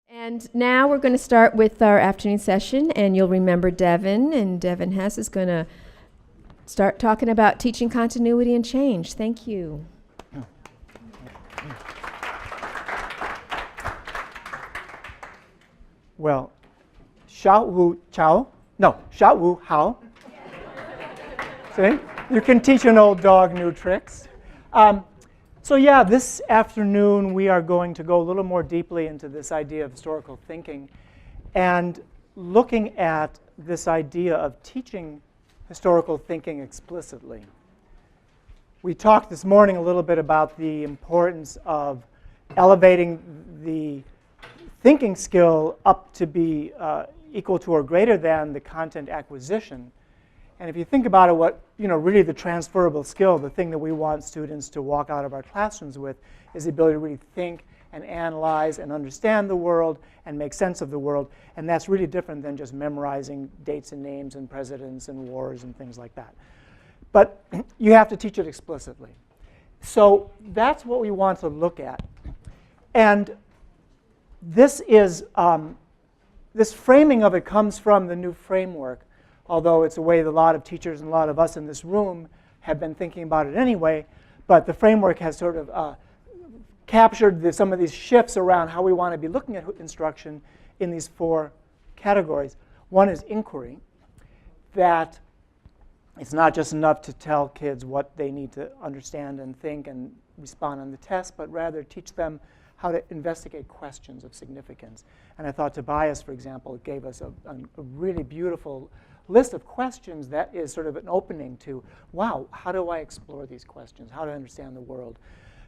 And now we're going to start with our afternoon session, and you'll remember Devin, and Devin Hess is going to start talking about teaching continuity and change. Thank you. Well, Xiao Wu Chao. No, Xiao Wu Hao. See? You can teach an old dog new tricks. So this afternoon we are going to go a little more deeply into this idea of historical thinking and looking at this idea of teaching historical thinking explicitly. We talked this morning a little bit about the importance of elevating the thinking skill up to be equal to or greater than the content acquisition. And if you think about it, really the transferable skill, the thing that we want students to walk out of our classrooms with, is the ability to really think and analyze and understand the world and make sense of the world. And that's really different than just memorizing dates and names and presidents and wars and things like that. But you have to teach it explicitly. So that's what we want to look at. And this is this framing of it comes from the new framework, although it's a way that a lot of teachers and a lot of us in this room have been thinking about it anyway. But the framework has sort of captured some of these shifts around how we want to be looking at instruction in these four categories. One is inquiry, that it's not just enough to tell kids what they need to understand and think and respond on the test, but rather teach them how to investigate questions of significance. And I thought Tobias, for example, gave us a really beautiful list of questions that is sort of an opening to, wow, how do I explore these questions? How do I understand the world?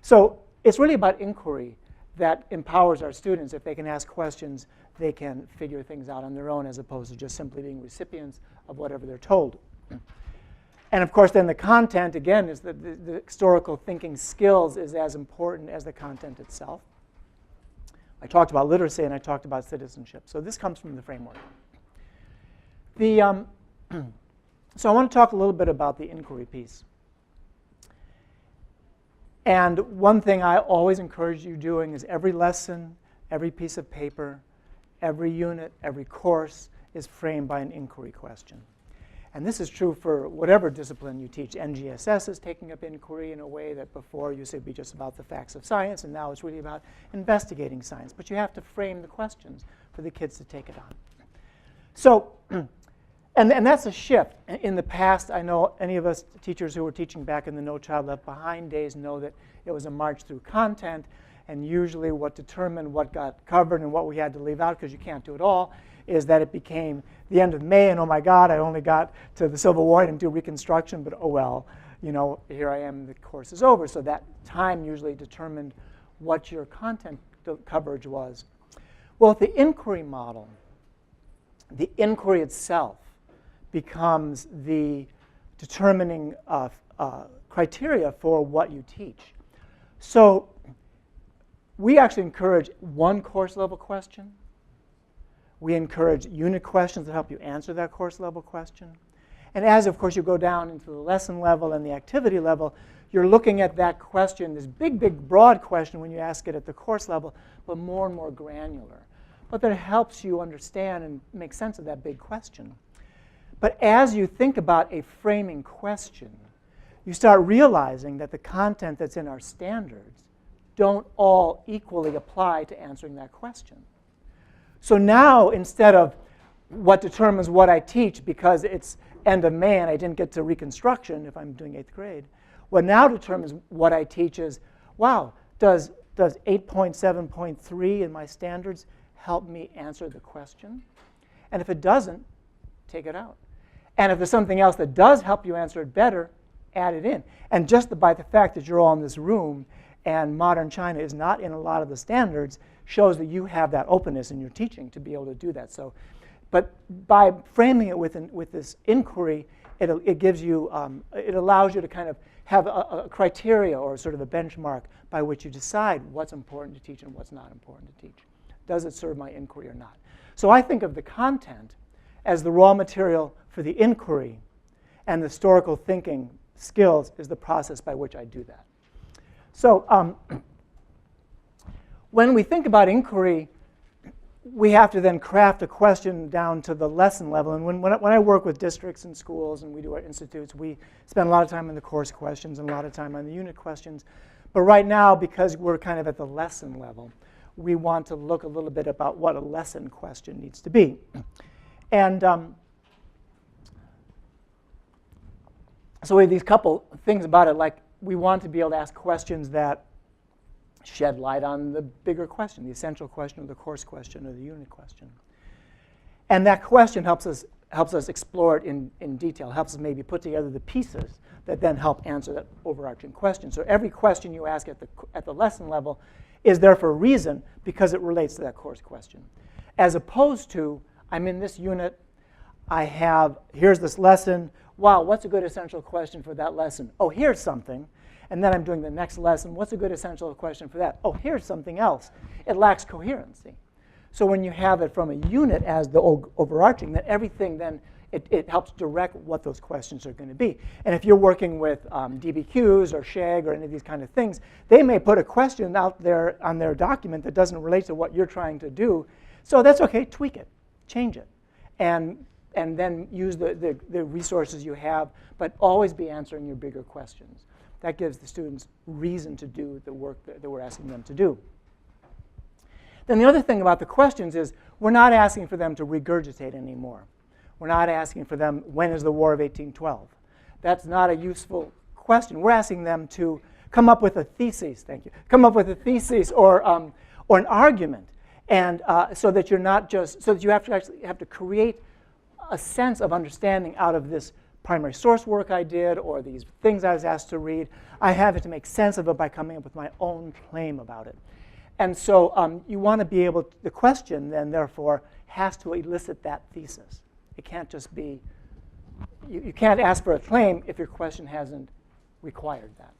So it's really about inquiry that empowers our students. If they can ask questions, they can figure things out on their own as opposed to just simply being recipients of whatever they're told. And of course, then the content, again, is the historical thinking skills is as important as the content itself. I talked about literacy and I talked about citizenship. So this comes from the framework. So I want to talk a little bit about the inquiry piece. And one thing I always encourage you doing is every lesson, every piece of paper, every unit, every course is framed by an inquiry question. And this is true for whatever discipline you teach. NGSS is taking up inquiry in a way that before used to be just about the facts of science, and now it's really about investigating science. But you have to frame the questions for the kids to take it on. So, and that's a shift. In the past, I know any of us teachers who were teaching back in the No Child Left Behind days know that it was a march through content, and usually what determined what got covered and what we had to leave out, because you can't do it all, is that it became the end of May, and oh my God, I only got to the Civil War, I didn't do Reconstruction, but oh well, here I am, the course is over. So that time usually determined what your content coverage was. Well, with the inquiry model, the inquiry itself becomes the determining criteria for what you teach. So we actually encourage one course level question. We encourage unit questions that help you answer that course level question. And as, of course, you go down into the lesson level and the activity level, you're looking at that question, this big, big, broad question when you ask it at the course level, but more and more granular. But that helps you understand and make sense of that big question. But as you think about a framing question, you start realizing that the content that's in our standards don't all equally apply to answering that question. So now, instead of what determines what I teach because it's end of May and I didn't get to Reconstruction if I'm doing 8th grade, what now determines what I teach is, wow, does 8.7.3 in my standards help me answer the question? And if it doesn't, take it out. And if there's something else that does help you answer it better, add it in. And just by the fact that you're all in this room and modern China is not in a lot of the standards shows that you have that openness in your teaching to be able to do that. So, but by framing it with this inquiry, it gives you, it allows you to kind of have a criteria or sort of a benchmark by which you decide what's important to teach and what's not important to teach. Does it serve my inquiry or not? So I think of the content as the raw material for the inquiry, and the historical thinking skills is the process by which I do that. So when we think about inquiry, we have to then craft a question down to the lesson level. And when I work with districts and schools and we do our institutes, we spend a lot of time on the course questions and a lot of time on the unit questions. But right now, because we're kind of at the lesson level, we want to look a little bit about what a lesson question needs to be. And so we have these couple things about it, like we want to be able to ask questions that shed light on the bigger question, the essential question or the course question or the unit question. And that question helps us explore it in detail, helps us maybe put together the pieces that then help answer that overarching question. So every question you ask at the lesson level is there for a reason because it relates to that course question. As opposed to, I'm in this unit, here's this lesson, wow, what's a good essential question for that lesson? Oh, here's something. And then I'm doing the next lesson. What's a good essential question for that? Oh, here's something else. It lacks coherency. So when you have it from a unit as the overarching, then everything then, it helps direct what those questions are going to be. And if you're working with DBQs or SHAG or any of these kind of things, they may put a question out there on their document that doesn't relate to what you're trying to do. So that's OK, tweak it, change it. And then use the resources you have, but always be answering your bigger questions. That gives the students reason to do the work that we're asking them to do. Then the other thing about the questions is we're not asking for them to regurgitate anymore. We're not asking for them, when is the War of 1812? That's not a useful question. We're asking them to come up with a thesis, thank you, come up with a thesis or an argument, and so that you're not just, so that you actually have to create a sense of understanding out of this primary source work I did or these things I was asked to read. I have to make sense of it by coming up with my own claim about it. And so you want to be able to, the question then therefore has to elicit that thesis. It can't just be, you can't ask for a claim if your question hasn't required that.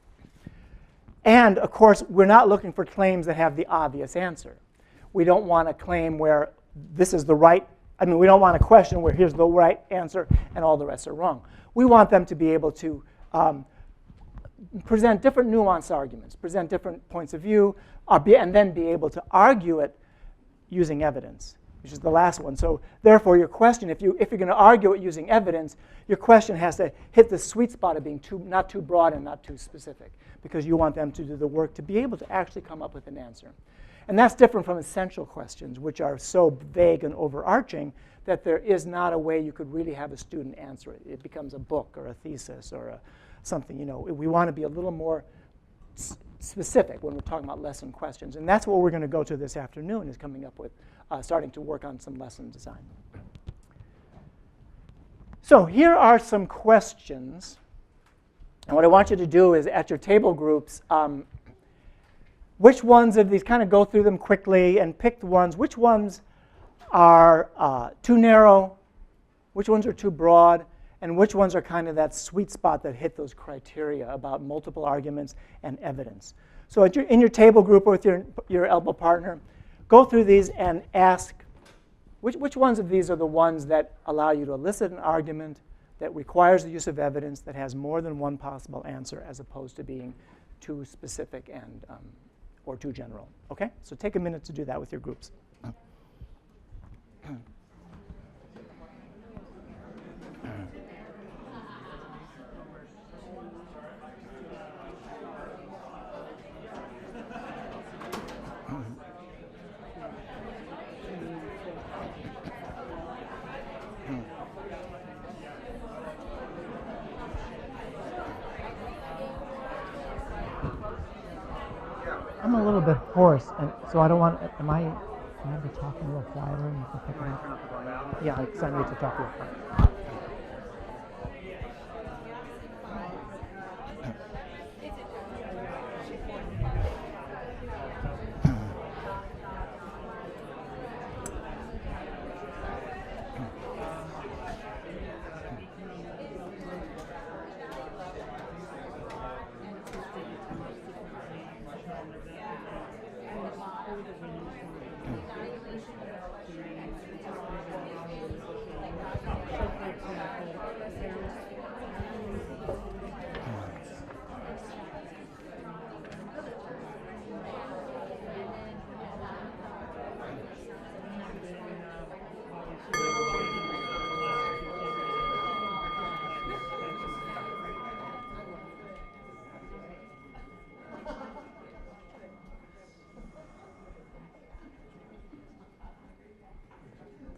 And of course, we're not looking for claims that have the obvious answer. We don't want a claim where this is the right, we don't want a question where here's the right answer and all the rest are wrong. We want them to be able to present different nuanced arguments, present different points of view, and then be able to argue it using evidence, which is the last one. So therefore, your question, if you're going to argue it using evidence, your question has to hit the sweet spot of being not too broad and not too specific, because you want them to do the work to be able to actually come up with an answer. And that's different from essential questions, which are so vague and overarching that there is not a way you could really have a student answer it. It becomes a book or a thesis or something. We want to be a little more specific when we're talking about lesson questions. And that's what we're going to go to this afternoon, is coming up with, starting to work on some lesson design. So here are some questions. And what I want you to do is, at your table groups, which ones of these, kind of go through them quickly and pick the ones, which ones are too narrow, which ones are too broad, and which ones are kind of that sweet spot that hit those criteria about multiple arguments and evidence. So in your table group or with your elbow partner, go through these and ask, which ones of these are the ones that allow you to elicit an argument that requires the use of evidence that has more than one possible answer as opposed to being too specific and or too general. Okay? So take a minute to do that with your groups. I'm a little bit hoarse, and so I don't want. Am I be talking a little quieter? And you can pick it up? Yeah, because I need to talk real quiet.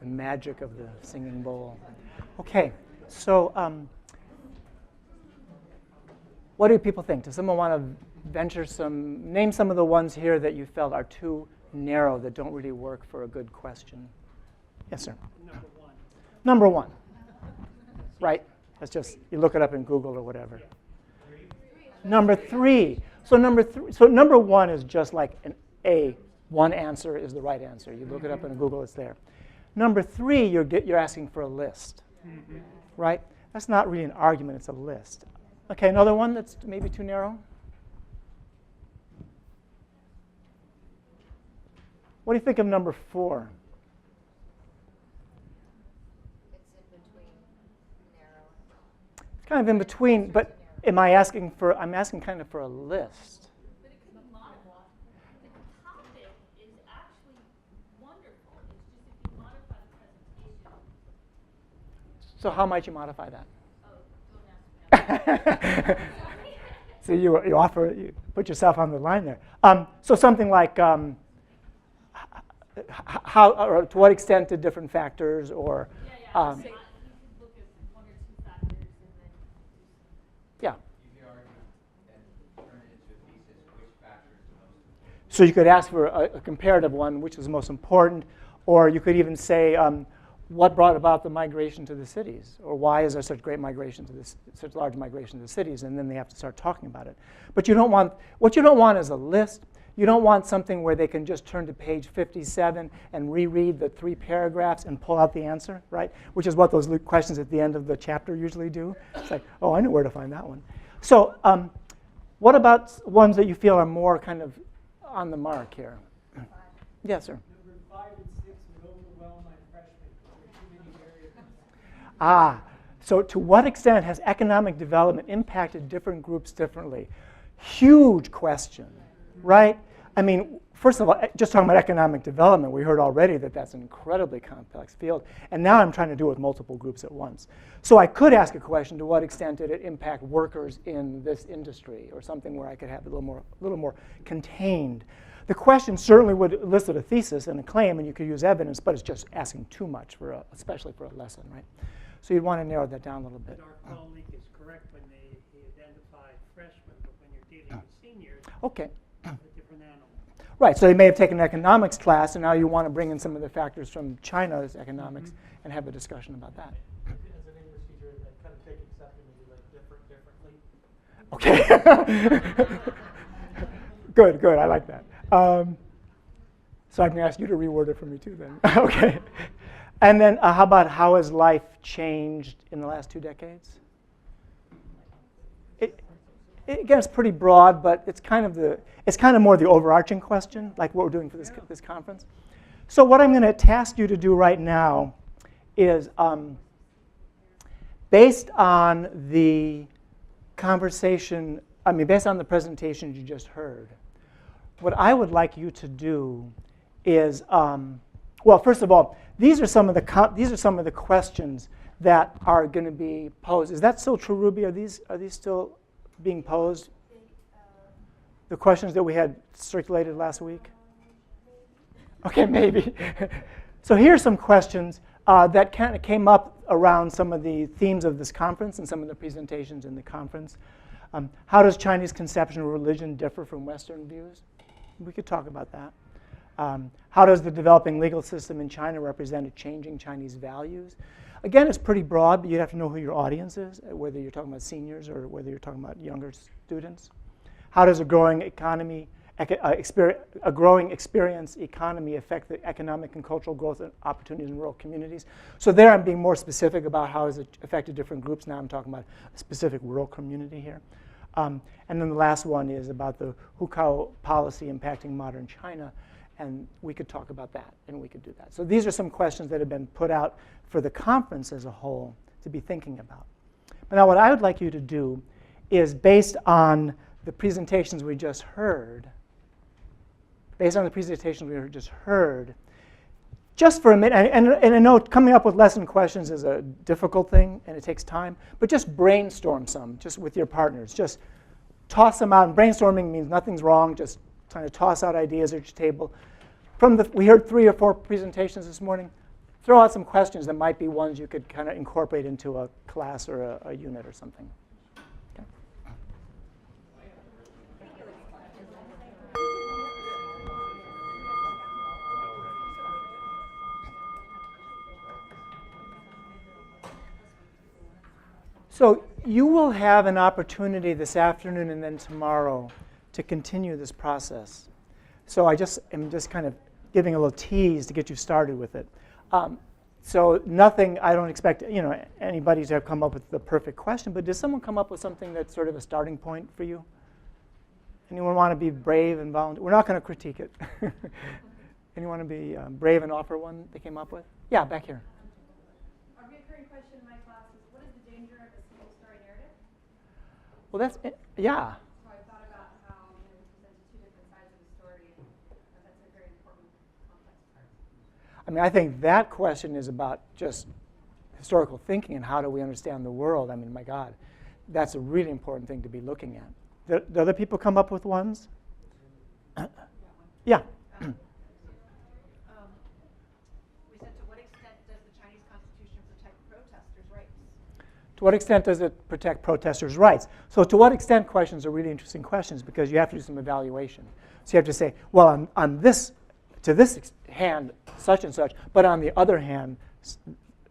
The magic of the singing bowl. Okay, so what do people think? Does someone want to name some of the ones here that you felt are too narrow, that don't really work for a good question? Yes, sir. Number one. Right? That's just, you look it up in Google or whatever. Number three. So number one is just like an A. One answer is the right answer. You look it up in Google, it's there. Number three, you're asking for a list. Right? That's not really an argument, it's a list. Okay, another one that's maybe too narrow? What do you think of number four? It's kind of in between, but I'm asking kind of for a list. But it could be modified. The topic is actually wonderful. It's just if you modify the presentation. So how might you modify that? Oh, don't ask me. So you put yourself on the line there. So something like how or to what extent did different factors or Yeah. You could look at one or two factors and then. yeah. You could argue and turn it into a thesis, which factor is the most important. So you could ask for a comparative one, which is the most important, or you could even say what brought about the migration to the cities, or why is there such great migration to such large migration to the cities, and then they have to start talking about it. But what you don't want is a list. You don't want something where they can just turn to page 57 and reread the 3 paragraphs and pull out the answer, right? Which is what those questions at the end of the chapter usually do. It's like, oh, I know where to find that one. So what about ones that you feel are more kind of on the mark here? Yes, sir. Number 5 and 6 would overwhelm my freshmen. There are too many areas. So to what extent has economic development impacted different groups differently? Huge question, right? I mean, first of all, just talking about economic development, we heard already that that's an incredibly complex field. And now I'm trying to do it with multiple groups at once. So I could ask a question, to what extent did it impact workers in this industry, or something where I could have a little more contained. The question certainly would elicit a thesis and a claim, and you could use evidence, but it's just asking too much, especially for a lesson, right? So you'd want to narrow that down a little bit. Our colleague is correct when he identified freshmen, but when you're dealing with seniors, Okay. it's a different animal. Right, so they may have taken an economics class, and now you want to bring in some of the factors from China's economics and have a discussion about that. As an English teacher, I kind of take exception to be like differently. Okay. Good, I like that. So I can ask you to reword it for me too then. Okay. And then how about how has life changed in the last 2 decades? Again, it's pretty broad, but it's kind of more the overarching question, like what we're doing for this conference. So what I'm going to task you to do right now is, based on the conversation, based on the presentations you just heard, what I would like you to do is, well, first of all, these are some of the questions that are going to be posed. Is that still true, Ruby? Are these still being posed? The questions that we had circulated last week? Okay, maybe. So here's some questions that kind of came up around some of the themes of this conference and some of the presentations in the conference. How does Chinese conception of religion differ from Western views? We could talk about that. How does the developing legal system in China represent a changing Chinese values? Again, it's pretty broad, but you'd have to know who your audience is, whether you're talking about seniors or whether you're talking about younger students. How does a growing experience economy affect the economic and cultural growth and opportunities in rural communities? So there I'm being more specific about how has it affected different groups. Now I'm talking about a specific rural community here. And then the last one is about the Hukou policy impacting modern China. And we could talk about that, and we could do that. So these are some questions that have been put out for the conference as a whole to be thinking about. But now what I would like you to do is, based on the presentations we just heard, just for a minute, and I know coming up with lesson questions is a difficult thing, and it takes time, but just brainstorm some, just with your partners. Just toss them out. And brainstorming means nothing's wrong, just trying to toss out ideas at your table. We heard 3 or 4 presentations this morning. throw out some questions that might be ones you could kind of incorporate into a class or a unit or something. Okay. So you will have an opportunity this afternoon and then tomorrow to continue this process. So I'm just kind of giving a little tease to get you started with it. So nothing, I don't expect anybody to have come up with the perfect question, but does someone come up with something that's sort of a starting point for you? Anyone want to be brave and volunteer? We're not going to critique it. Anyone want to be brave and offer one they came up with? Yeah, back here. A recurring question in my class is, what is the danger of a single story narrative? Well, that's it. Yeah. So I thought about how we presented two different sides of the story, and that's a very important, complex part. I mean, I think that question is about just historical thinking and how do we understand the world. I mean, my God, that's a really important thing to be looking at. Do other people come up with ones? Yeah. We said, to what extent does the Chinese Constitution protect protesters' rights? To what extent does it protect protesters' rights? So to what extent questions are really interesting questions because you have to do some evaluation. So you have to say, well, on this, to this hand, such and such, but on the other hand,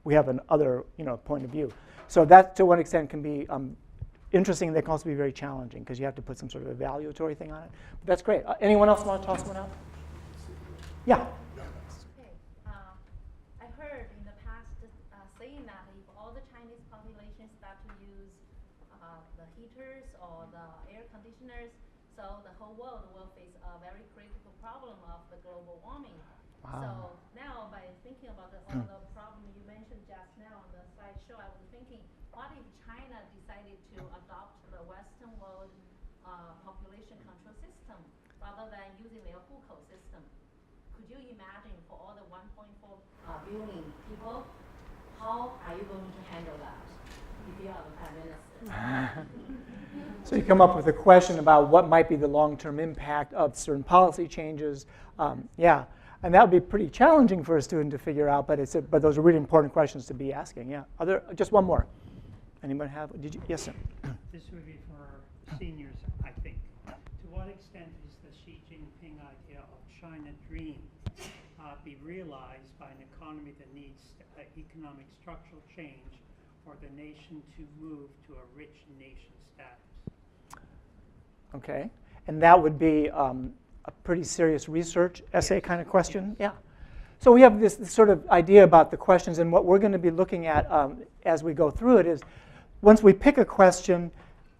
we have an other point of view. So that, to what extent, can be interesting. They can also be very challenging because you have to put some sort of evaluatory thing on it. But that's great. Anyone else want to toss one out? Yeah. Okay. I heard in the past saying that if all the Chinese population start to use the heaters or the air conditioners, so the whole world will face a very critical problem of the global warming. Wow. So now, by thinking about all the problem you mentioned just now on the slideshow, I was thinking, what if China decided to adopt the Western world population control system rather than using their hukou system? Could you imagine for all the 1.4 billion people, how are you going to handle that if you are the Prime Minister? So you come up with a question about what might be the long-term impact of certain policy changes. Yeah, and that would be pretty challenging for a student to figure out, but those are really important questions to be asking. Yeah. Just one more. Anyone have? Did you? Yes, sir. This would be for seniors, I think. To what extent is the Xi Jinping idea of China dream be realized by an economy that needs economic structural change for the nation to move to a rich nation status? Okay. And that would be a pretty serious research essay kind of question? Yes. Yeah. So we have this sort of idea about the questions, and what we're going to be looking at as we go through it is, once we pick a question,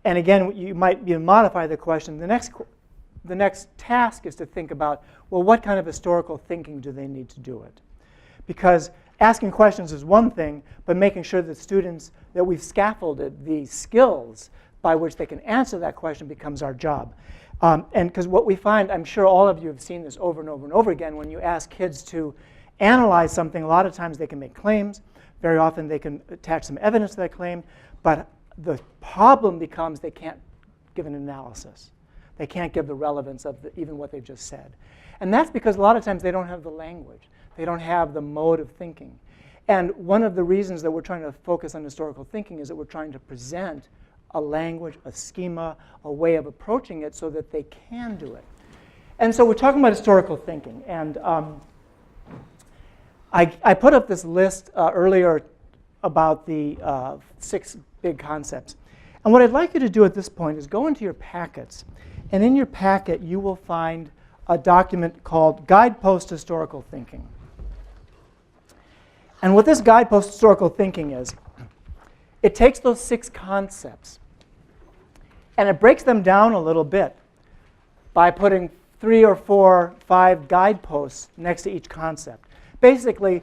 and again, you might modify the question, the next task is to think about, well, what kind of historical thinking do they need to do it? Because asking questions is one thing, but making sure that students, that we've scaffolded the skills by which they can answer that question becomes our job. And because what we find, I'm sure all of you have seen this over and over and over again, when you ask kids to analyze something, a lot of times they can make claims. Very often they can attach some evidence to that claim. But the problem becomes they can't give an analysis. They can't give the relevance of even what they've just said. And that's because a lot of times they don't have the language. They don't have the mode of thinking. And one of the reasons that we're trying to focus on historical thinking is that we're trying to present a language, a schema, a way of approaching it so that they can do it. And so we're talking about historical thinking. And I put up this list earlier about the 6 big concepts. And what I'd like you to do at this point is go into your packets. And in your packet, you will find a document called Guidepost Historical Thinking. And what this Guidepost Historical Thinking is, it takes those 6 concepts and it breaks them down a little bit by putting 3 or 4, 5 guideposts next to each concept. Basically,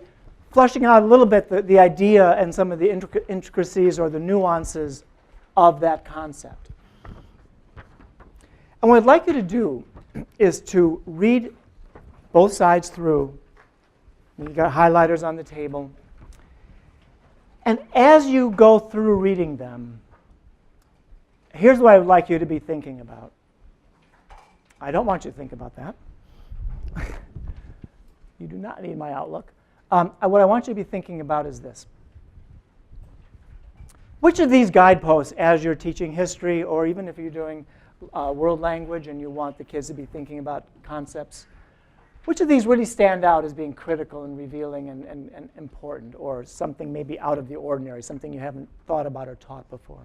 flushing out a little bit the idea and some of the intricacies or the nuances of that concept. And what I'd like you to do is to read both sides through. You've got highlighters on the table. And as you go through reading them, here's what I would like you to be thinking about. I don't want you to think about that. You do not need my outlook. What I want you to be thinking about is this. Which of these guideposts, as you're teaching history, or even if you're doing world language and you want the kids to be thinking about concepts, which of these really stand out as being critical and revealing and important, or something maybe out of the ordinary, something you haven't thought about or taught before?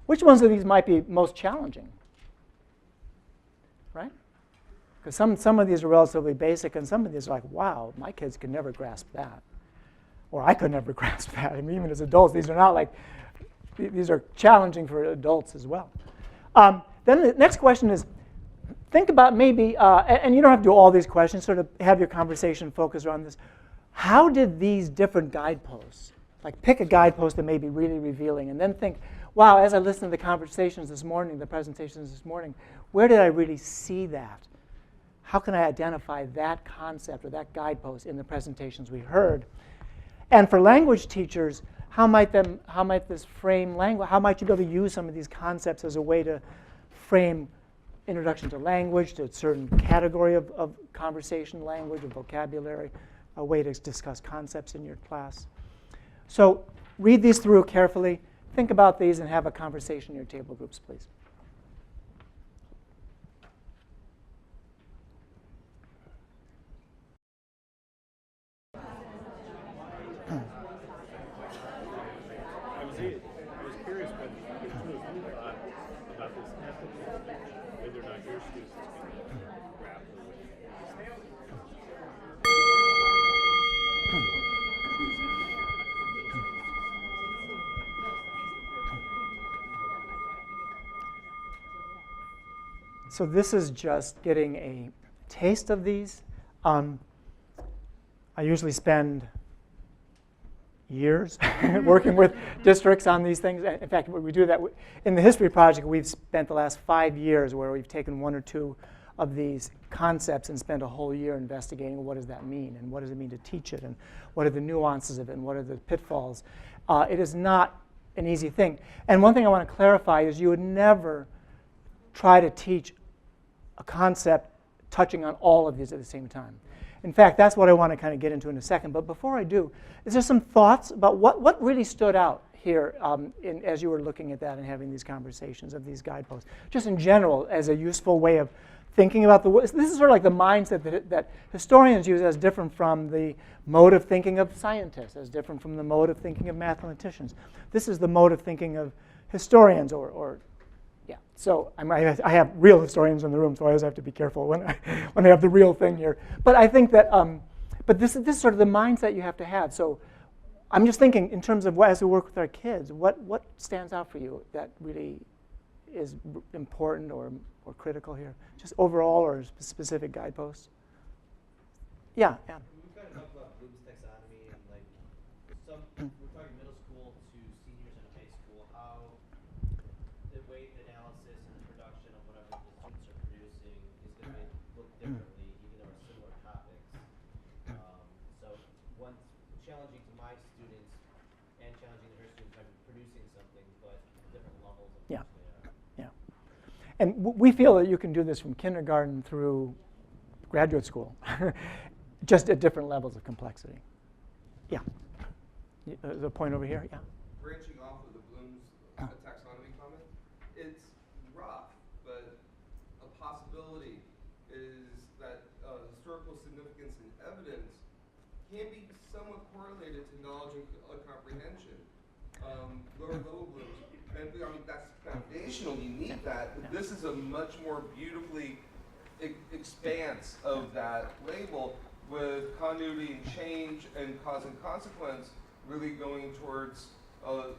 Which ones of these might be most challenging? Right? Because some of these are relatively basic, and some of these are like, wow, my kids could never grasp that. Or I could never grasp that. I mean, even as adults, these are not like, these are challenging for adults as well. Then the next question is, think about maybe, and you don't have to do all these questions, sort of have your conversation focus around this. How did these different guideposts, like pick a guidepost that may be really revealing, and then think, wow, as I listened to the conversations this morning, the presentations this morning, where did I really see that? How can I identify that concept or that guidepost in the presentations we heard? And for language teachers, how might this frame language? How might you be able to use some of these concepts as a way to frame introduction to language, to a certain category of conversation language or vocabulary, a way to discuss concepts in your class? So read these through carefully. Think about these and have a conversation in your table groups, please. I was curious what the two of you thought about this ethical, whether or not your students can grapple with So this is just getting a taste of these. I usually spend years working with districts on these things. In fact, we do that in the history project. We've spent the last 5 years where we've taken one or two of these concepts and spent a whole year investigating what does that mean, and what does it mean to teach it, and what are the nuances of it, and what are the pitfalls. It is not an easy thing. And one thing I want to clarify is you would never try to teach a concept touching on all of these at the same time. In fact, that's what I want to kind of get into in a second. But before I do, is there some thoughts about what really stood out here as you were looking at that and having these conversations of these guideposts? Just in general, as a useful way of thinking about this is sort of like the mindset that historians use as different from the mode of thinking of scientists, as different from the mode of thinking of mathematicians. This is the mode of thinking of historians yeah, so I have real historians in the room, so I always have to be careful when I have the real thing here. But I think that, but this is sort of the mindset you have to have. So I'm just thinking in terms of as we work with our kids, what stands out for you that really is important or critical here? Just overall or specific guideposts? Yeah. We kind of talked about Bloom's taxonomy and like we're talking middle school to seniors in high school, how the weight analysis and the production of whatever the students are producing is going to look differently, even though they're similar topics. So one's challenging to my students and challenging to her students by producing something, but different levels of Yeah. And we feel that you can do this from kindergarten through graduate school, just at different levels of complexity. Yeah. The point over here, yeah. Branching off of the Bloom's taxonomy comment, it's rough, but a possibility is that historical significance and evidence can be somewhat correlated to knowledge and comprehension. Lower level Bloom's, and I mean that's foundational. You need that, but this is a much more beautifully expanse of that label with continuity and change and cause and consequence, really going towards unpacking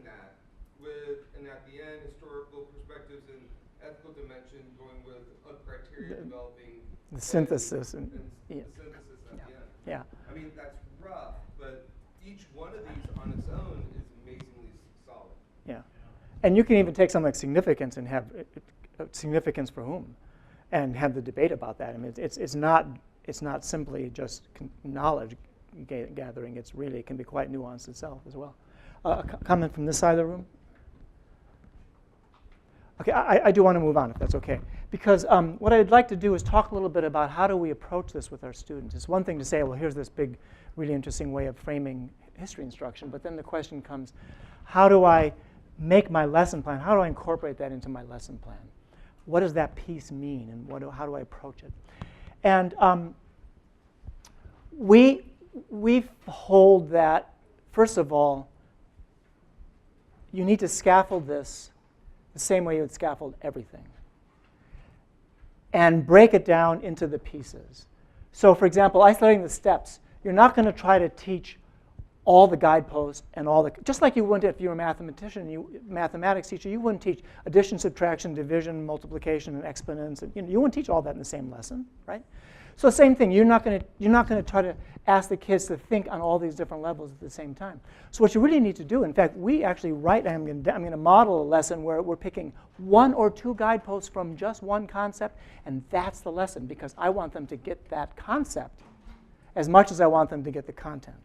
that with, and at the end, historical perspectives and ethical dimension, going with a criteria developing The synthesis and the synthesis at the end. Yeah. I mean, that's rough, but each one of these on its own is amazingly solid. Yeah. And you can even take something like significance and have significance for whom, and have the debate about that. I mean, it's not simply just knowledge gathering. It's really, it can be quite nuanced itself as well. A comment from this side of the room? Okay, I do want to move on if that's okay. because what I'd like to do is talk a little bit about how do we approach this with our students. It's one thing to say, well, here's this big, really interesting way of framing history instruction, but then the question comes, how do I make my lesson plan? How do I incorporate that into my lesson plan? What does that piece mean, and how do I approach it? And we hold that, first of all, you need to scaffold this the same way you would scaffold everything, and break it down into the pieces. So for example, isolating the steps, you're not going to try to teach all the guideposts and all the, just like you wouldn't if you were a mathematician, mathematics teacher, you wouldn't teach addition, subtraction, division, multiplication, and exponents. And, you wouldn't teach all that in the same lesson, right? So same thing, you're not going to try to ask the kids to think on all these different levels at the same time. So what you really need to do, in fact, we actually write, I'm going to model a lesson where we're picking 1 or 2 guideposts from just one concept, and that's the lesson, because I want them to get that concept as much as I want them to get the content.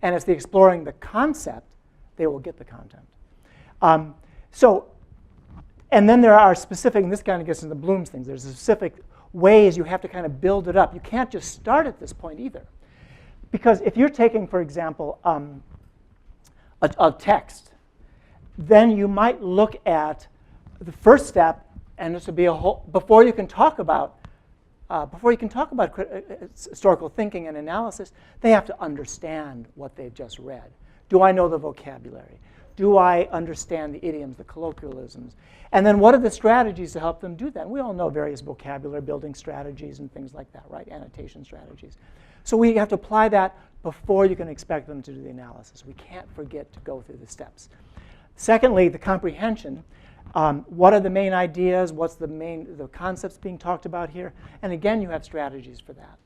And if they're exploring the concept, they will get the content. And then there are specific, and this kind of gets into Bloom's things, there's specific ways you have to kind of build it up. You can't just start at this point either. Because if you're taking, for example, a text, then you might look at the first step, and this would be a whole, before you can talk about historical thinking and analysis, they have to understand what they've just read. Do I know the vocabulary? Do I understand the idioms, the colloquialisms? And then what are the strategies to help them do that? And we all know various vocabulary building strategies and things like that, right? Annotation strategies. So we have to apply that before you can expect them to do the analysis. We can't forget to go through the steps. Secondly, the comprehension. What are the main ideas? What's the concepts being talked about here? And again, you have strategies for that.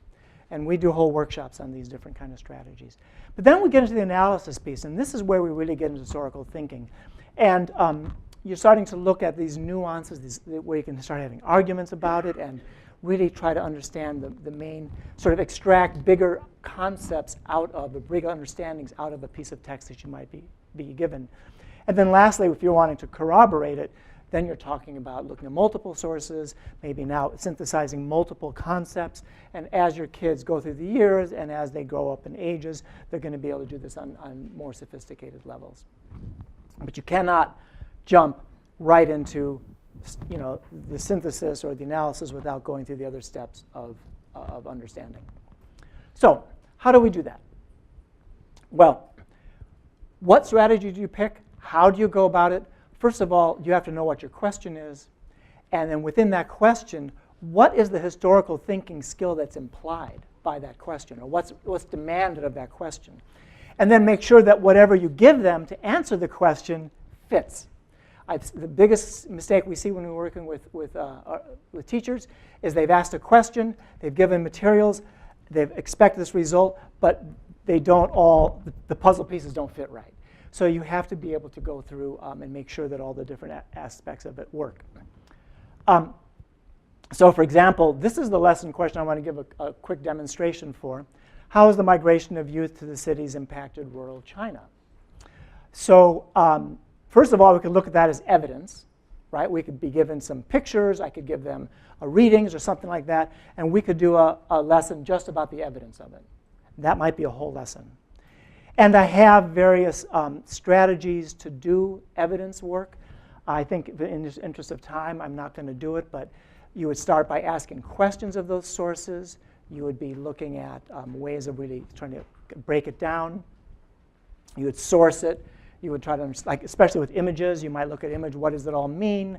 And we do whole workshops on these different kind of strategies. But then we get into the analysis piece, and this is where we really get into historical thinking. And you're starting to look at these nuances, where you can start having arguments about it and really try to understand the main, sort of extract bigger concepts out of, the bigger understandings out of a piece of text that you might be given. And then lastly, if you're wanting to corroborate it, then you're talking about looking at multiple sources, maybe now synthesizing multiple concepts. And as your kids go through the years and as they grow up in ages, they're going to be able to do this on more sophisticated levels. But you cannot jump right into the synthesis or the analysis without going through the other steps of understanding. So how do we do that? Well, what strategy do you pick? How do you go about it? First of all, you have to know what your question is. And then within that question, what is the historical thinking skill that's implied by that question? Or what's demanded of that question? And then make sure that whatever you give them to answer the question fits. The biggest mistake we see when we're working with teachers is they've asked a question, they've given materials, they've expected this result, but they don't all, the puzzle pieces don't fit right. So you have to be able to go through and make sure that all the different aspects of it work. So for example, this is the lesson question I want to give a quick demonstration for. How has the migration of youth to the cities impacted rural China? So first of all, we could look at that as evidence, right? We could be given some pictures. I could give them readings or something like that. And we could do a lesson just about the evidence of it. That might be a whole lesson. And I have various strategies to do evidence work. I think in the interest of time, I'm not going to do it, but you would start by asking questions of those sources. You would be looking at ways of really trying to break it down. You would source it. You would try to understand, like especially with images, you might look at image, what does it all mean?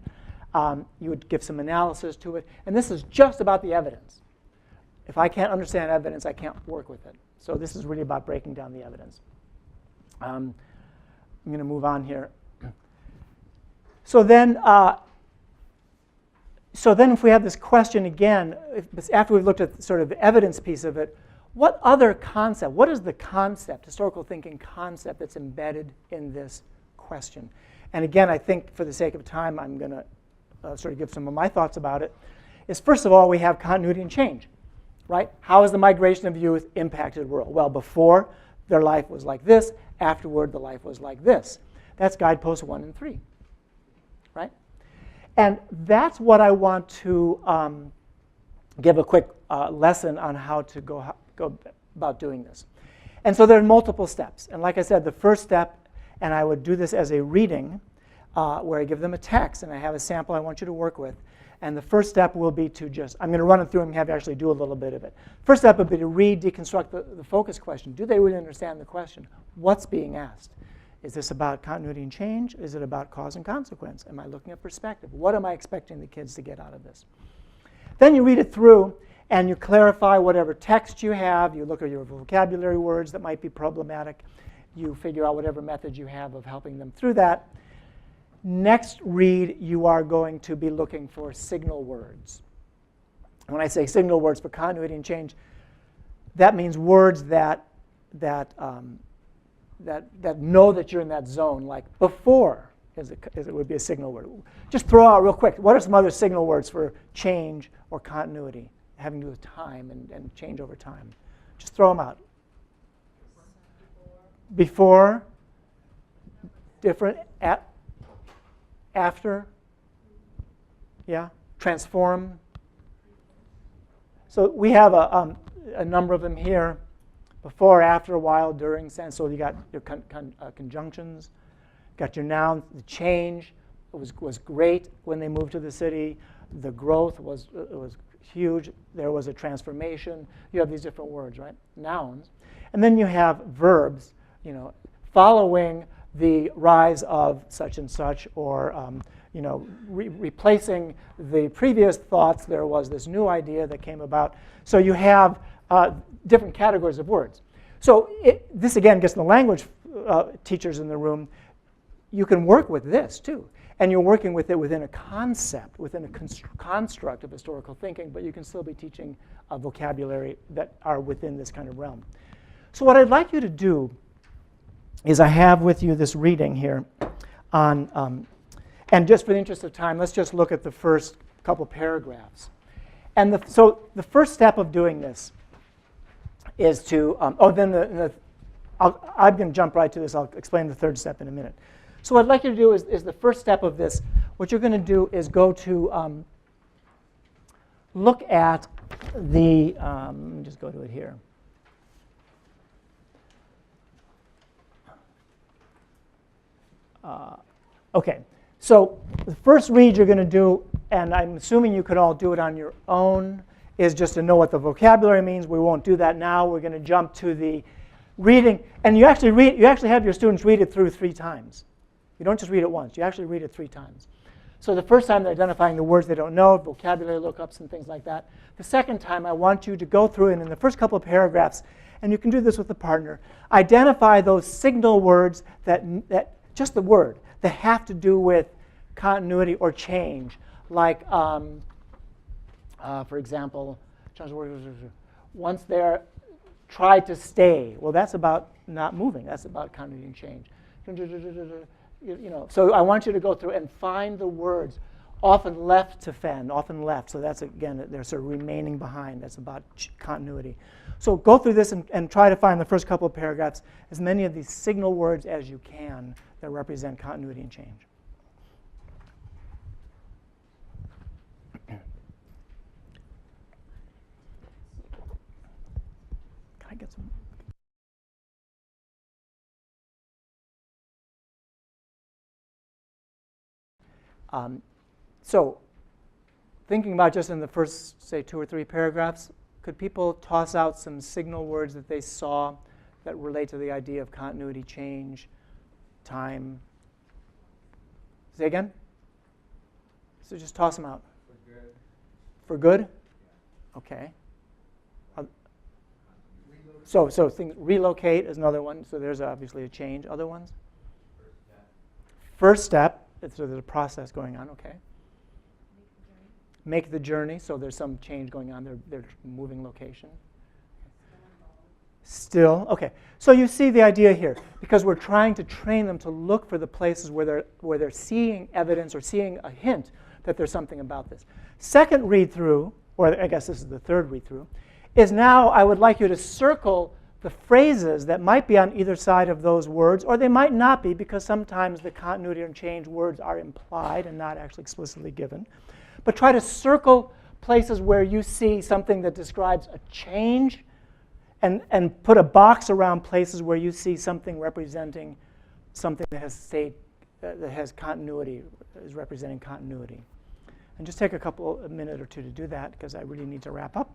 You would give some analysis to it. And this is just about the evidence. If I can't understand evidence, I can't work with it. So this is really about breaking down the evidence. I'm going to move on here. So then if we have this question again, after we've looked at sort of the evidence piece of it, what other concept, what is the concept, historical thinking concept that's embedded in this question? And again, I think for the sake of time, I'm going to sort of give some of my thoughts about it, is first of all, we have continuity and change. Right? How has the migration of youth impacted the world? Well, before, their life was like this. Afterward, the life was like this. That's guideposts 1 and 3. Right? And that's what I want to give a quick lesson on how to go about doing this. And so there are multiple steps. And like I said, the first step, and I would do this as a reading, where I give them a text, and I have a sample I want you to work with. And the first step will be to just, I'm going to run it through and have you actually do a little bit of it. First step would be to read, deconstruct the focus question. Do they really understand the question? What's being asked? Is this about continuity and change? Is it about cause and consequence? Am I looking at perspective? What am I expecting the kids to get out of this? Then you read it through, and you clarify whatever text you have. You look at your vocabulary words that might be problematic. You figure out whatever method you have of helping them through that. Next read, you are going to be looking for signal words. When I say signal words for continuity and change, that means words that know that you're in that zone, like before as it would be a signal word. Just throw out real quick, what are some other signal words for change or continuity, having to do with time and change over time? Just throw them out. Before, different, after, yeah, transform. So we have a number of them here. Before, after, a while, during, since. So you got your conjunctions, got your nouns. The change was great when they moved to the city. The growth was huge. There was a transformation. You have these different words, right? Nouns. And then you have verbs, following the rise of such and such, or replacing the previous thoughts. There was this new idea that came about. So you have different categories of words. So this again gets the language teachers in the room. You can work with this too, and you're working with it within a concept, within a construct of historical thinking, but you can still be teaching a vocabulary that are within this kind of realm. So what I'd like you to do is I have with you this reading here on, and just for the interest of time, let's just look at the first couple paragraphs. And so the first step of doing this is to, I'm going to jump right to this. I'll explain the third step in a minute. So what I'd like you to do is the first step of this, what you're going to do is go to look at the, let me just go to it here. Okay, so the first read you're going to do, and I'm assuming you could all do it on your own, is just to know what the vocabulary means. We won't do that now. We're going to jump to the reading, and you actually have your students read it through 3 times. You don't just read it once. You actually read it 3 times. So the first time they're identifying the words they don't know, vocabulary lookups and things like that. The second time I want you to go through and in the first couple of paragraphs, and you can do this with a partner, identify those signal words that just the word, that have to do with continuity or change. Like, for example, once they're tried to stay. Well, that's about not moving. That's about continuity and change. So I want you to go through and find the words, often left to fend, often left. So that's, again, they're sort of remaining behind. That's about continuity. So go through this and try to find the first couple of paragraphs, as many of these signal words as you can that represent continuity and change. Can I get some? So thinking about just in the first, say, 2 or 3 paragraphs, could people toss out some signal words that they saw that relate to the idea of continuity, change, time? Say again? So just toss them out. For good. For good? Yeah. Okay. So things, relocate is another one. So there's obviously a change. Other ones? First step. So there's a process going on. Okay. Make the journey. So there's some change going on. They're moving location. Still. Okay. So you see the idea here, because we're trying to train them to look for the places where they're seeing evidence or seeing a hint that there's something about this. Second read through, or I guess this is the third read through, is now I would like you to circle the phrases that might be on either side of those words, or they might not be, because sometimes the continuity and change words are implied and not actually explicitly given. But try to circle places where you see something that describes a change, and put a box around places where you see something representing something that has stayed, that has continuity, is representing continuity. And just take a minute or two to do that, because I really need to wrap up.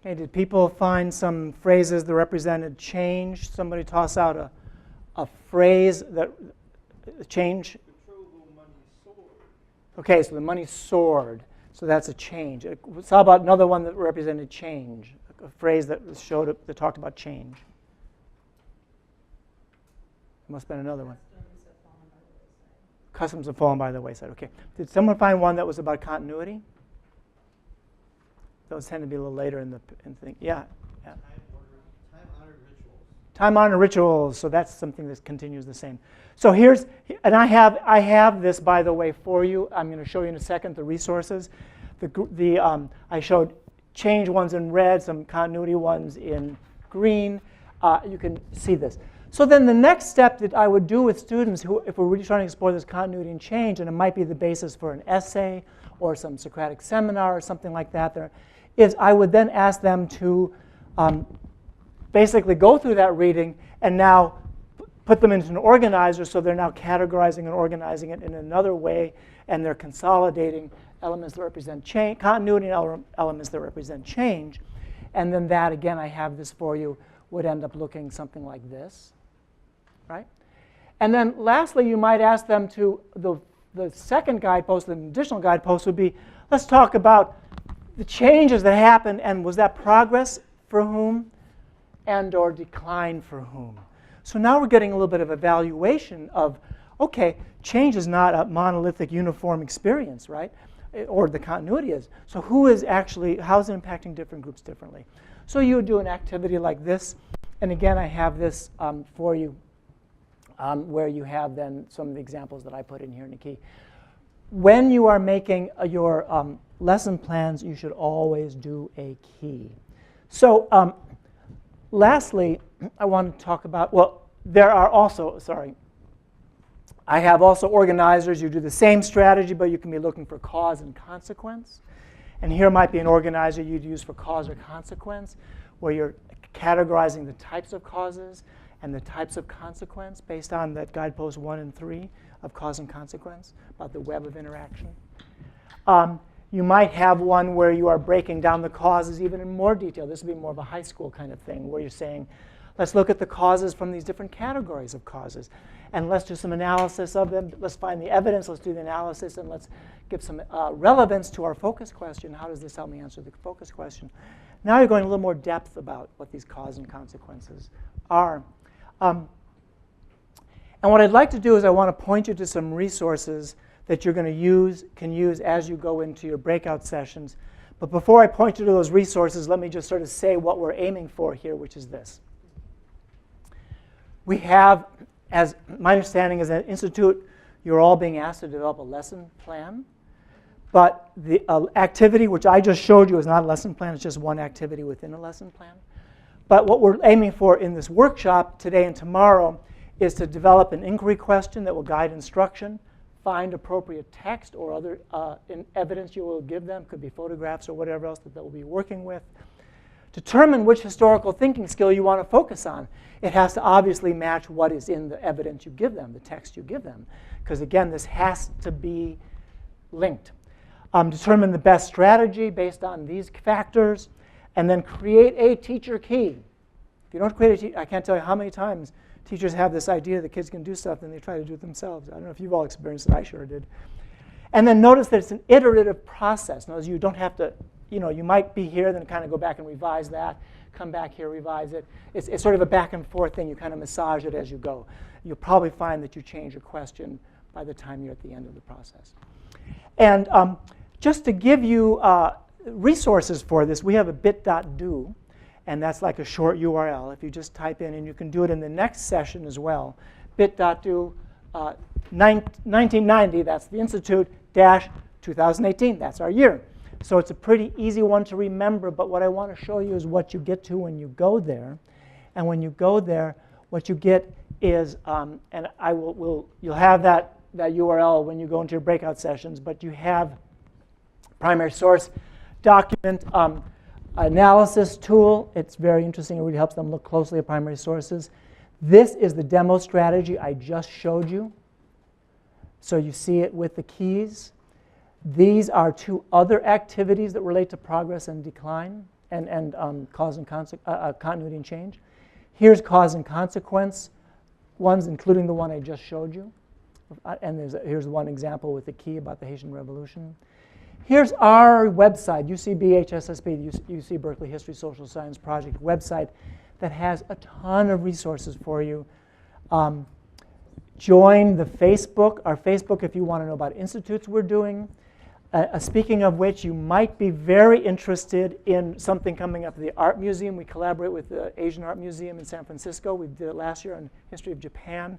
Okay, did people find some phrases that represented change? Somebody toss out a phrase that change. Controllable money soared. Okay, so the money soared. So that's a change. So how about another one that represented change? A phrase that that talked about change. There must have been another one. Customs have fallen by the wayside. Okay. Did someone find one that was about continuity? Those tend to be a little later in the thing. Yeah. Time-honored rituals. Time-honored rituals. So that's something that continues the same. So here's, and I have this, by the way, for you. I'm going to show you in a second the resources. I showed change ones in red, some continuity ones in green. You can see this. So then the next step that I would do with students who, if we're really trying to explore this continuity and change, and it might be the basis for an essay or some Socratic seminar or something like that, is I would then ask them to basically go through that reading and now put them into an organizer, so they're now categorizing and organizing it in another way, and they're consolidating elements that represent change, continuity, and elements that represent change. And then that, again, I have this for you, would end up looking something like this, right? And then lastly, you might ask them to, the second guidepost, the additional guidepost would be, let's talk about the changes that happened, and was that progress for whom and or decline for whom? So now we're getting a little bit of evaluation of, okay, change is not a monolithic uniform experience, right? Or the continuity is. So who is actually, how's it impacting different groups differently? So you would do an activity like this. And again, I have this for you where you have then some of the examples that I put in here in the key. When you are making your lesson plans, you should always do a key. So lastly, I want to talk about, well, there are also, I have also organizers. You do the same strategy, but you can be looking for cause and consequence. And here might be an organizer you'd use for cause or consequence, where you're categorizing the types of causes and the types of consequence based on that guidepost 1 and 3 of cause and consequence, about the web of interaction. You might have one where you are breaking down the causes even in more detail. This would be more of a high school kind of thing, where you're saying, let's look at the causes from these different categories of causes, and let's do some analysis of them. Let's find the evidence, let's do the analysis, and let's give some relevance to our focus question. How does this help me answer the focus question? Now you're going a little more depth about what these causes and consequences are. And what I'd like to do is I want to point you to some resources that you're going to can use as you go into your breakout sessions. But before I point you to those resources, let me just sort of say what we're aiming for here, which is this. We have, as my understanding is, at Institute, you're all being asked to develop a lesson plan. But the activity, which I just showed you, is not a lesson plan. It's just one activity within a lesson plan. But what we're aiming for in this workshop today and tomorrow is to develop an inquiry question that will guide instruction, find appropriate text or other evidence you will give them, could be photographs or whatever else that they'll be working with. Determine which historical thinking skill you want to focus on. It has to obviously match what is in the evidence you give them, the text you give them. Because again, this has to be linked. Determine the best strategy based on these factors. And then create a teacher key. If you don't create a teacher, I can't tell you how many times teachers have this idea that kids can do stuff and they try to do it themselves. I don't know if you've all experienced it. I sure did. And then notice that it's an iterative process. Notice you don't have to, you might be here, then kind of go back and revise that, come back here, revise it. It's sort of a back and forth thing. You kind of massage it as you go. You'll probably find that you change your question by the time you're at the end of the process. And just to give you resources for this, we have a bit.do, and that's like a short URL. If you just type in, and you can do it in the next session as well, bit.do 1990, that's the Institute, dash 2018, that's our year. So it's a pretty easy one to remember, but what I want to show you is what you get to when you go there. And when you go there, what you get is, and you'll have that URL when you go into your breakout sessions, but you have primary source document analysis tool. It's very interesting. It really helps them look closely at primary sources. This is the demo strategy I just showed you. So you see it with the keys. These are two other activities that relate to progress and decline and cause and continuity and change. Here's cause and consequence ones, including the one I just showed you. And here's one example with the key about the Haitian Revolution. Here's our website, UCB-HSSP, UC Berkeley History Social Science Project website that has a ton of resources for you. Join the Facebook, our Facebook, if you want to know about institutes we're doing. Speaking of which, you might be very interested in something coming up at the Art Museum. We collaborate with the Asian Art Museum in San Francisco. We did it last year on History of Japan.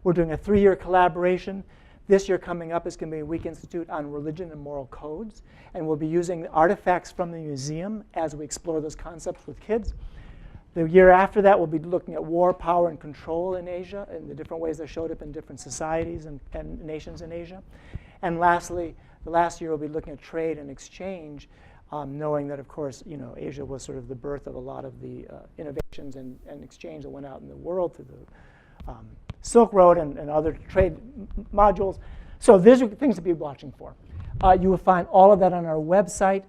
We're doing a 3-year collaboration. This year coming up is going to be a week institute on religion and moral codes. And we'll be using artifacts from the museum as we explore those concepts with kids. The year after that, we'll be looking at war, power, and control in Asia and the different ways they showed up in different societies and nations in Asia. And lastly, the last year we'll be looking at trade and exchange, knowing that, of course, Asia was sort of the birth of a lot of the innovations and exchange that went out in the world through the Silk Road and other trade modules. So these are things to be watching for. You will find all of that on our website,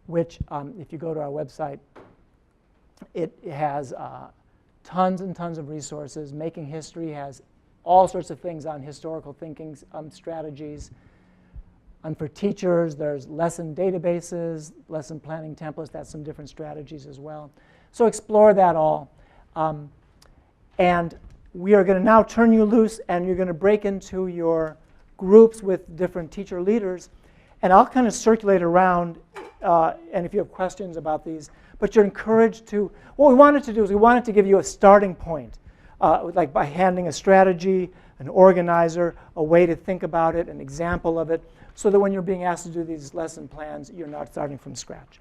which, if you go to our website, it has tons and tons of resources. Making History has all sorts of things on historical thinking strategies. And for teachers, there's lesson databases, lesson planning templates. That's some different strategies as well. So explore that all. And we are going to now turn you loose, and you're going to break into your groups with different teacher leaders. And I'll kind of circulate around, and if you have questions about these, but you're encouraged to, what we wanted to do is we wanted to give you a starting point, like by handing a strategy, an organizer, a way to think about it, an example of it, so that when you're being asked to do these lesson plans, you're not starting from scratch.